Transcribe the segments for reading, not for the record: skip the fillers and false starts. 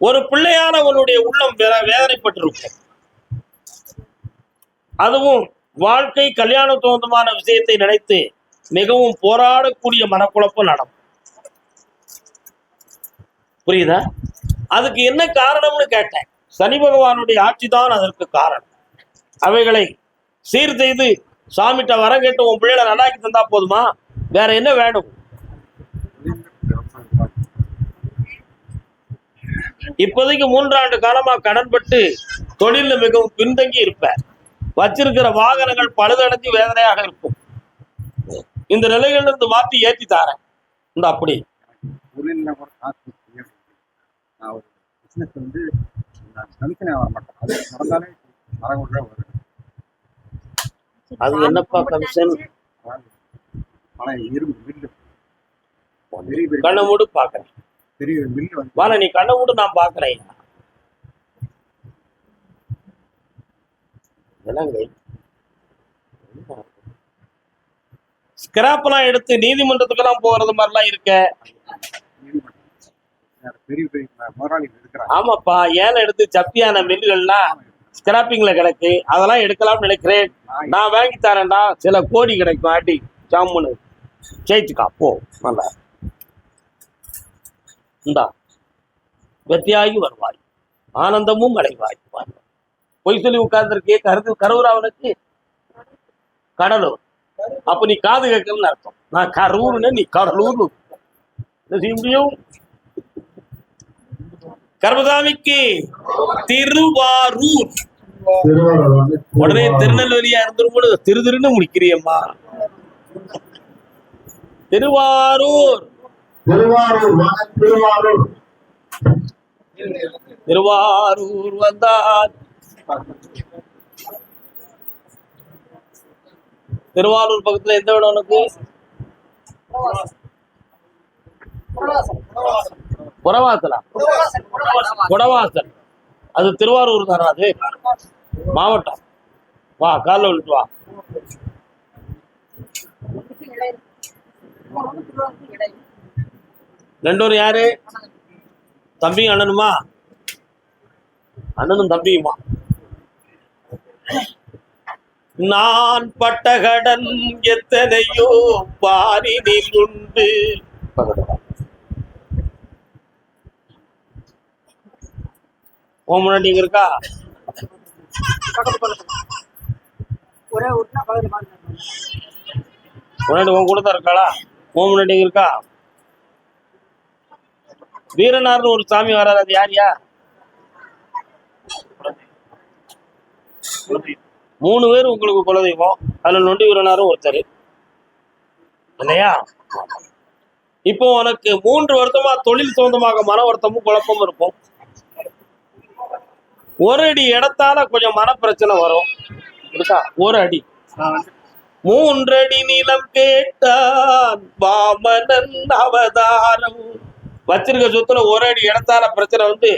ஒரு பிள்ளையான உன்னுடைய உள்ளம் வேதனைப்பட்டிருக்கும். அதுவும் வாழ்க்கை கல்யாண சம்பந்தமான விஷயத்தை நினைத்து மிகவும் போராடக்கூடிய மனக்குழப்பம் நடக்கும். புரியுதா? அதுக்கு என்ன காரணம்னு கேட்டேன். சனி பகவானுடைய ஆட்சி தான் அதற்கு காரணம். அவைகளை சீர் செய்து சாமிட்ட வர கேட்டு உன் பிள்ளைகளை நல்லாக்கி தந்தா போதுமா? வேற என்ன வேணும்? இப்போதைக்கு 3 ஆண்டு காலமா கடன்பட்டு தொழில மிகவும் பின்தங்கி இருப்ப. வச்சிருக்கிற வாகனங்கள் பழுதடைஞ்சு வேதனையாக இருக்கும். இந்த நிலையில இருந்து மாற்றி ஏற்றி தாரேன். இந்த அப்படி அது என்னப்பா கமிஷன்? கண்ணை மூடு பாக்குறேன். வாழ நீ கண்ணை மூடு, நான் பாக்குறேன். ஸ்கிராப்லாம் எடுத்து நீதிமன்றத்துக்கெல்லாம் போறது மாதிரிலாம் இருக்க. ஆமாப்பா, ஏன் எடுத்து சப்பியான மில்லுகள்லாம் ஸ்கிராப்பிங்ல கிடக்கு, அதெல்லாம் எடுக்கலாம்னு நினைக்கிறேன். நான் வாங்கி தரேன்டா, சில கோடி கிடைக்கும். ஆட்டி சாமுன்னு ஜெயிச்சுக்கா போ. நல்லா இந்தா வெற்றியாகி வருவாய், ஆனந்தமும் அடைவாய். பொய் சொல்லி உட்கார்ந்துருக்கே கரூராவனுக்கு கடலூர். அப்ப நீ காது கேட்கலன்னு அர்த்தம். நான் கரூர்னு நீ கடலூர் செய்ய முடியும். கர்மசாமிக்கு திருவாரூர். உடனே திருநெல்வேலியா இருந்துரும். திருன்னு முடிக்கிறியம்மா. திருவாரூர் திருவாரூர் வந்தார். திருவாரூர் பக்கத்துல எந்த இடம் உனக்கு? புறவாசலா? குடவாசல். அது திருவாரூர் தானே? அது மாவட்டம். வா, காலைல விட்டு வா. ரெண்டோர் யாரு? தம்பியும் அண்ணனுமா? அண்ணனும் தம்பியுமா? நான் பட்டகடன் எத்தனையோ பாரினில் உண்டு. முன்னாடி நீங்க இருக்கா? முன்னாடி உன் கூட தான் இருக்காளா? முன்னாடி இருக்கா? வீரனார்னு ஒரு சாமி வராது, அது யாரியா? 3 பேர் உங்களுக்கு குலதெய்வம். அதுல நொண்டி வீரனாரும் ஒருத்தர் இல்லையா? இப்போ உனக்கு 3 வருஷமா தொழில் சொந்தமாக மன வருத்தமும் குழப்பமும் இருக்கும். ஒரு அடி இடத்தால கொஞ்சம் மன பிரச்சனை வரும். ஒரு அடி 3 அடி நிலம் கேட்டான் வாமனன் அவதாரம். வச்சிருக்க சொத்துல ஒரு அடி இடத்தால பிரச்சனை வந்து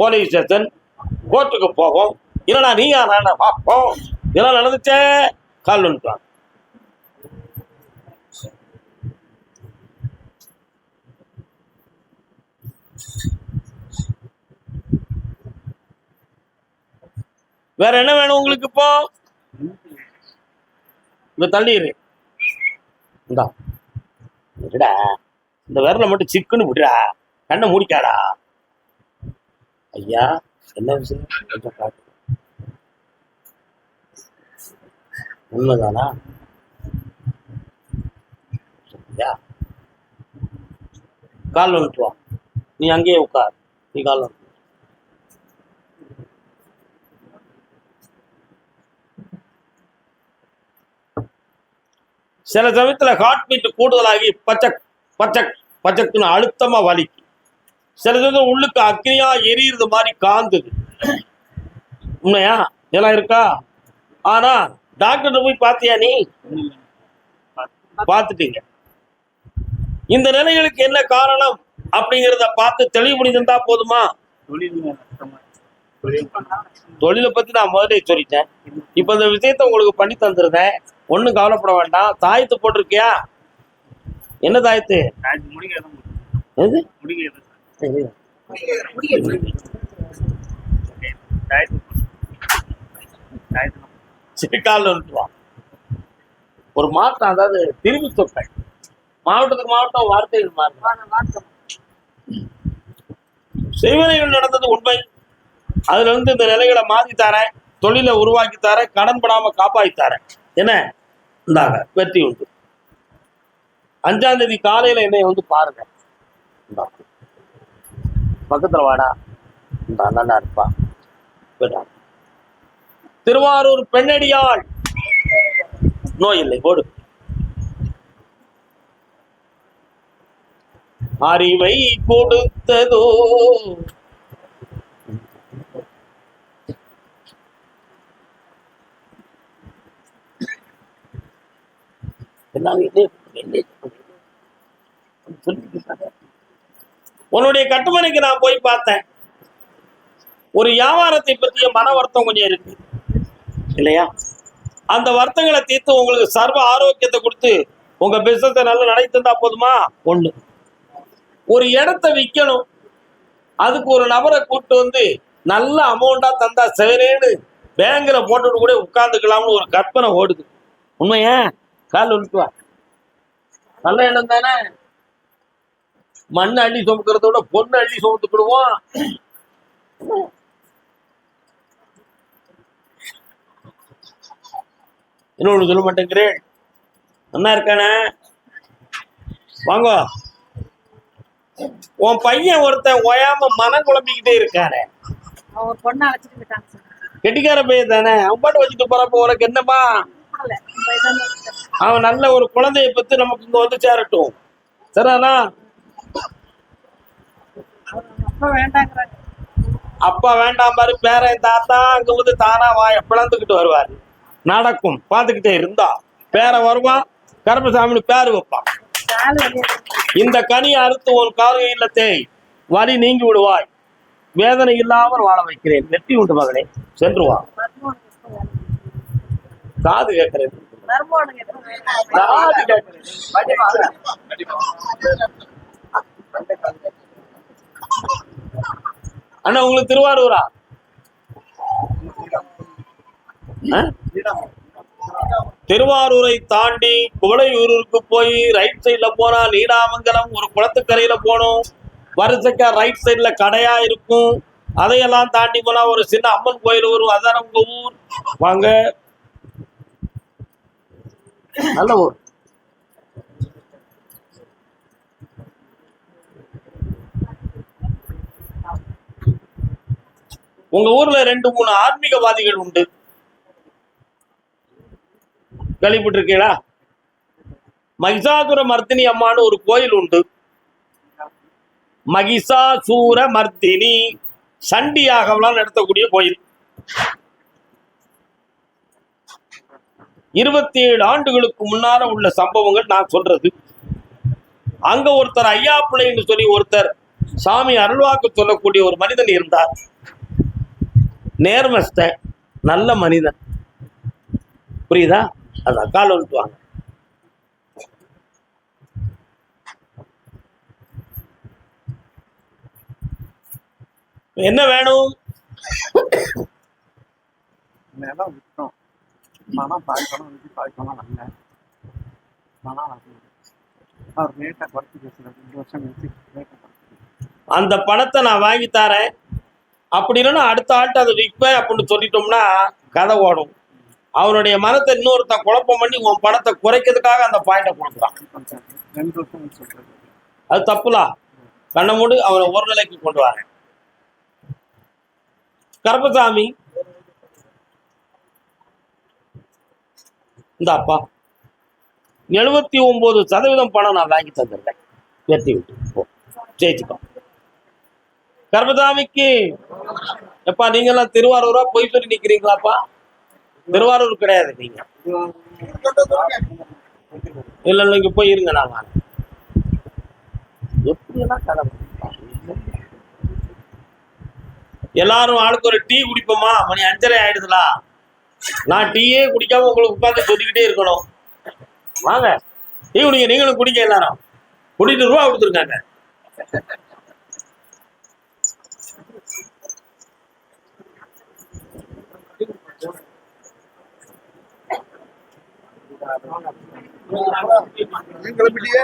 போலீஸ் ஸ்டேஷன், கோர்ட்டுக்கு போகும். இல்லைனா நீயா நானா பார்ப்போம். இதெல்லாம் நடந்துச்சே, கால் வந்துட்டான். வேற என்ன வேணும் உங்களுக்கு? இப்போ இந்த தள்ளிடு. இந்தா விடா, இந்த விரல மட்டும் சிக்குன்னு விடுறா. கண்ணை மூடிக்காடா. ஐயா, என்ன விஷயம்? கொஞ்சம் காட்டு. உண்மைதானா? கால் வந்துட்டு வா. நீ அங்கேயே உட்கார். நீ கால் வந்து சில சமயத்துல ஹார்ட் பீட் கூடுதலாகி பச்சக் பச்சக் பச்சக்குன்னு அழுத்தமா வலிக்கு. சில சமயம் உள்ளுக்கு அக்னியா எரியுறது மாதிரி காந்துது. உண்மையா? இதெல்லாம் இருக்கா? ஆனா டாக்டர் போய் பார்த்தியா? நீ பார்த்துட்டீங்க. இந்த நிலைகளுக்கு என்ன காரணம் அப்படிங்கிறத பார்த்து தெளிவுபடுத்திருந்தா போதுமா? தொழிலை பத்தி நான் முதலே சொல்லிட்டேன். இப்ப இந்த விஷயத்த உங்களுக்கு பண்ணி தந்துருந்தேன். ஒன்னும் கவலைப்பட வேண்டாம். தாயத்து போட்டிருக்கியா? என்ன தாயத்து? சிறுகால ஒரு மாற்றம், அதாவது திரும்பி தொகை மாவட்டத்துக்கு மாவட்டம் வார்த்தைகள் மாறும். செய்வனைகள் நடந்தது உண்மை. அதுல இருந்து இந்த நிலைகளை மாத்தி தரேன், தொழிலை உருவாக்கி தரேன், கடன் படாம காப்பாற்றி தரேன். என்ன இந்தாங்க வெற்றி உண்டு. 5ஆம் தேதி காலையில என்னை வந்து பாருங்க, பக்கத்துல வாடா, நல்லா இருப்பா. திருவாரூர் பெண்ணடியாள் நோய் இல்லை போடு. அறிவை கொடுத்ததோ உன்னுடைய கட்டுமனைக்கு நான் போய் பார்த்தேன். ஒரு வியாபாரத்தை பற்றிய மன வருத்தம் கொஞ்சம் இருக்கு இல்லையா? அந்த வருத்தங்களை தீர்த்து உங்களுக்கு சர்வ ஆரோக்கியத்தை கொடுத்து உங்க பிசினஸை நல்லா நடத்திருந்தா போதுமா? ஒண்ணு. ஒரு இடத்த விற்கணும், அதுக்கு ஒரு நபரை கூப்பிட்டு வந்து நல்ல அமௌண்டா தந்தா சேரேன்னு பேங்க்ல போட்டுட்டு கூட உட்கார்ந்துக்கலாம்னு ஒரு கற்பனை ஓடுது. உண்மையா? கால் விட்டுவா. நல்ல இடம் தானே. மண்ணை அள்ளி சுமக்கிறத விட பொண்ணு அள்ளி சுமத்துக்கிடுவோம். இன்னொன்னு சொல்ல மாட்டேங்கிறேன். நல்லா இருக்கானே வாங்க. உன் பையன் ஒருத்தன் ஓயாம மனம் குழம்பிக்கிட்டே இருக்கானே, கெட்டிக்கார பையன் தானே, அவன் பாட்டு வச்சுட்டு போறப்ப உனக்கு என்னப்பா? அவன் நல்ல ஒரு குழந்தைய பத்தி நமக்கு இங்க வந்து சேரட்டும். சரிதானா? அப்பா வேண்டாம் பாரு, பேரன் தாத்தா அங்க வந்து தானா வாய பிளந்துக்கிட்டு வருவாரு. நடக்கும், பார்த்துக்கிட்டே இருந்தா. பேர வருவான், கருப்பசாமின்னு பேரு வைப்பான். இந்த கனி அறுத்து ஒரு கால இல்லத்தை வலி நீங்கி விடுவாய், வேதனை இல்லாமல் வாழ வைக்கிறேன். வெற்றி உண்டு மகனே, சென்று வா. காது கேட்கிறேன், காது கேட்கிறேன். அண்ணா உங்களுக்கு திருவாரூரா? திருவாரூரை தாண்டி குவளையூருக்கு போய் ரைட் சைட்ல போனா நீடாமங்கலம் ஒரு குளத்துக்கரையில போனோம். வருஷக்கா ரைட் சைட்ல கடையா இருக்கும். அதையெல்லாம் தாண்டி போனா ஒரு சின்ன அம்மன் கோயில் வரும். அதான் உங்க ஊர். வாங்க, நல்ல ஊர். உங்க ஊர்ல 2-3 ஆன்மீகவாதிகள் உண்டு, கேள்விப்பட்டு இருக்கீங்களா? மகிஷாசுர மர்த்தினி அம்மான்னு ஒரு கோயில் உண்டு. மகிஷாசூர மர்த்தினி சண்டியாகலாம் நடத்தக்கூடிய கோயில். 27 ஆண்டுகளுக்கு முன்னால உள்ள சம்பவங்கள் நான் சொல்றது. அங்க ஒருத்தர் ஐயா பிள்ளைன்னு சொல்லி ஒருத்தர் சாமி அருள்வாக்கு சொல்லக்கூடிய ஒரு மனிதன் இருந்தார். நேர்மஸ்த நல்ல மனிதன், புரியுதா? அதான் கால் வந்துட்டுவாங்க. என்ன வேணும்? அந்த பணத்தை நான் வாங்கி தரேன். அப்படி இல்லைன்னா அடுத்த ஆள்கிட்ட அதை விற்பேன் அப்படின்னு சொல்லிட்டோம்னா கதை ஓடும். அவனுடைய மனத்தை இன்னொருத்தன் குழப்பம் பண்ணி உன் பணத்தை குறைக்கிறதுக்காக அந்த பாயிண்ட கொடுக்குறான். அது தப்புலாம். கண்ண மூடு, அவனை ஒரு நிலைக்கு கொண்டு வரேன். கருப்பசாமி இந்தாப்பா 79% பணம் நான் வாங்கி தந்துடுறேன். வெற்றி விட்டு ஜெயிச்சுக்கோ. கருப்பசாமிக்கு எப்பா நீங்க எல்லாம் திருவாரூரா போய் சொல்லி நிக்கிறீங்களாப்பா? திருவாரூர் கிடையாது. நீங்க இல்ல இல்ல இங்க போய் இருங்க. நான் எப்படியெல்லாம் கதை எல்லாரும் ஆளுக்கு ஒரு டீ குடிப்போமா? மணி 5:30 ஆயிடுதுலா. நான் டீயே குடிக்காம உங்களுக்கு உட்காந்து சொல்லிக்கிட்டே இருக்கணும். வாங்க டீ குடிங்க, நீங்களும் குடிக்க. எல்லாரும் குடிட்டு ரூபா கொடுத்துருக்காங்க. கிளம்பிட்டியே.